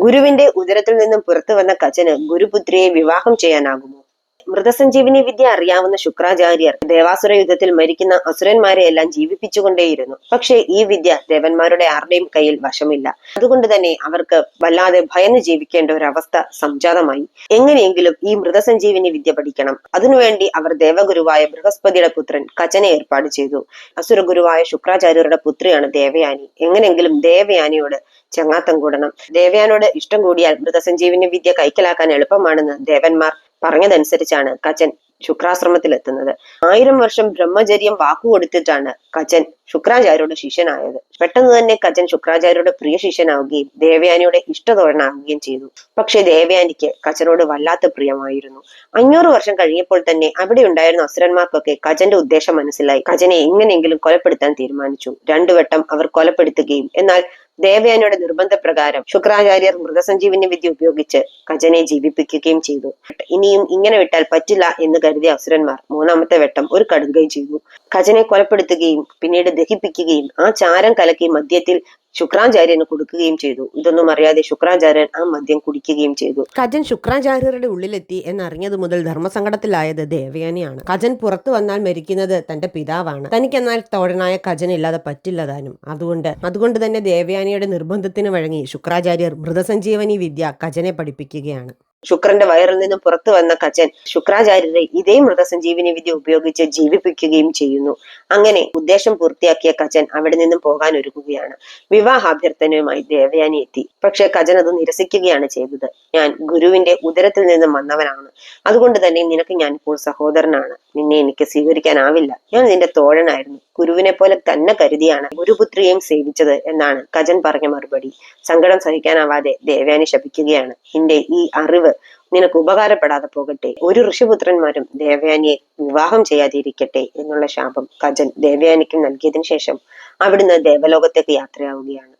ഗുരുവിന്റെ ഉദരത്തിൽ നിന്നും പുറത്തു വന്ന കചന് ഗുരുപുത്രിയെ വിവാഹം ചെയ്യാനാകുമോ? മൃതസഞ്ജീവിനി വിദ്യ അറിയാവുന്ന ശുക്രാചാര്യർ ദേവാസുര യുദ്ധത്തിൽ മരിക്കുന്ന അസുരന്മാരെ എല്ലാം ജീവിപ്പിച്ചുകൊണ്ടേയിരുന്നു. പക്ഷേ ഈ വിദ്യ ദേവന്മാരുടെ ആരുടെയും കയ്യിൽ വശമില്ല. അതുകൊണ്ട് തന്നെ അവർക്ക് വല്ലാതെ ഭയന്ന് ജീവിക്കേണ്ട ഒരു അവസ്ഥ സംജാതമായി. എങ്ങനെയെങ്കിലും ഈ മൃതസഞ്ജീവിനി വിദ്യ പഠിക്കണം. അതിനുവേണ്ടി അവർ ദേവഗുരുവായ ബൃഹസ്പതിയുടെ പുത്രൻ കചനെ ഏർപ്പാട് ചെയ്തു. അസുരഗുരുവായ ശുക്രാചാര്യരുടെ പുത്രിയാണ് ദേവയാനി. എങ്ങനെയെങ്കിലും ദേവയാനിയോട് ചങ്ങാത്തം കൂടണം. ദേവയാനോട് ഇഷ്ടം കൂടിയാൽ മൃതസഞ്ജീവിനി വിദ്യ കൈക്കലാക്കാൻ എളുപ്പമാണെന്ന് ദേവന്മാർ പറഞ്ഞതനുസരിച്ചാണ് കചൻ ശുക്രാശ്രമത്തിൽ എത്തുന്നത്. 1000 വർഷം ബ്രഹ്മചര്യം വാക്കുകൊടുത്തിട്ടാണ് കചൻ ശുക്രാചാര്യരുടെ ശിഷ്യനായത്. പെട്ടെന്ന് തന്നെ കചൻ ശുക്രാചാര്യരുടെ പ്രിയ ശിഷ്യനാവുകയും ദേവയാനിയുടെ ഇഷ്ടതോഴനാവുകയും ചെയ്തു. പക്ഷെ ദേവയാനിക്ക് കചനോട് വല്ലാത്ത പ്രിയമായിരുന്നു. 500 വർഷം കഴിഞ്ഞപ്പോൾ തന്നെ അവിടെ ഉണ്ടായിരുന്ന അസുരന്മാർക്കൊക്കെ കചന്റെ ഉദ്ദേശം മനസ്സിലായി. കചനെ എങ്ങനെയെങ്കിലും കൊലപ്പെടുത്താൻ തീരുമാനിച്ചു. 2 വട്ടം അവർ കൊലപ്പെടുത്തുകയും എന്നാൽ ദേവയാനിയുടെ നിർബന്ധപ്രകാരം ശുക്രാചാര്യർ മൃതസഞ്ജീവിനി വിദ്യ ഉപയോഗിച്ച് കചനെ ജീവിപ്പിക്കുകയും ചെയ്തു. ഇനിയും ഇങ്ങനെ വിട്ടാൽ പറ്റില്ല എന്ന് കരുതിയ അസുരന്മാർ 3ാമത്തെ വട്ടം ഒരു കടുങ്കൈ ചെയ്തു. കചനെ കൊലപ്പെടുത്തുകയും പിന്നീട് ദഹിപ്പിക്കുകയും ആ ചാരം കലക്കി മദ്യത്തിൽ ശുക്രാചാര്യന് കൊടുക്കുകയും ചെയ്തു. ഇതൊന്നും അറിയാതെ ശുക്രാചാര്യൻ ആ മദ്യം കുടിക്കുകയും ചെയ്തു. കചൻ ശുക്രാചാര്യരുടെ ഉള്ളിലെത്തി എന്നറിഞ്ഞതു മുതൽ ധർമ്മസങ്കടത്തിലായത് ദേവയാനിയാണ്. കചൻ പുറത്തു വന്നാൽ മരിക്കുന്നത് തന്റെ പിതാവാണ്. തനിക്കെന്നാൽ തോഴനായ കചൻ ഇല്ലാതെ പറ്റില്ല താനും. അതുകൊണ്ട് തന്നെ ദേവയാനിയുടെ നിർബന്ധത്തിന് വഴങ്ങി ശുക്രാചാര്യർ മൃതസഞ്ജീവനി വിദ്യ കചനെ പഠിപ്പിക്കുകയാണ്. ശുക്രന്റെ വയറിൽ നിന്നും പുറത്തു വന്ന കചൻ ശുക്രാചാര്യരെ ഇതേ മൃതസഞ്ജീവിനി വിദ്യ ഉപയോഗിച്ച് ജീവിപ്പിക്കുകയും ചെയ്യുന്നു. അങ്ങനെ ഉദ്ദേശം പൂർത്തിയാക്കിയ കചൻ അവിടെ നിന്നും പോകാൻ ഒരുങ്ങുകയാണ്. വിവാഹാഭ്യർത്ഥനയുമായി ദേവയാനി എത്തി. പക്ഷെ കചൻ അത് നിരസിക്കുകയാണ് ചെയ്തത്. ഞാൻ ഗുരുവിന്റെ ഉദരത്തിൽ നിന്നും വന്നവനാണ്. അതുകൊണ്ട് തന്നെ നിനക്ക് ഞാൻ ഇപ്പോൾ സഹോദരനാണ്. നിന്നെ എനിക്ക് സ്വീകരിക്കാനാവില്ല. ഞാൻ നിന്റെ തോഴനായിരുന്നു. ഗുരുവിനെ പോലെ തന്നെ കരുതിയാണ് ഗുരുപുത്രിയെയും സേവിച്ചത് എന്നാണ് കചൻ പറഞ്ഞ മറുപടി. സങ്കടം സഹിക്കാനാവാതെ ദേവയാനി ശപിക്കുകയാണ്. നിന്റെ ഈ അറിവ് നിനക്ക് ഉപകാരപ്പെടാതെ പോകട്ടെ. ഒരു ഋഷിപുത്രന്മാരും ദേവയാനിയെ വിവാഹം ചെയ്യാതിരിക്കട്ടെ എന്നുള്ള ശാപം കചൻ ദേവയാനിക്ക് നൽകിയതിനു ശേഷം അവിടുന്ന് ദേവലോകത്തേക്ക് യാത്രയാവുകയാണ്.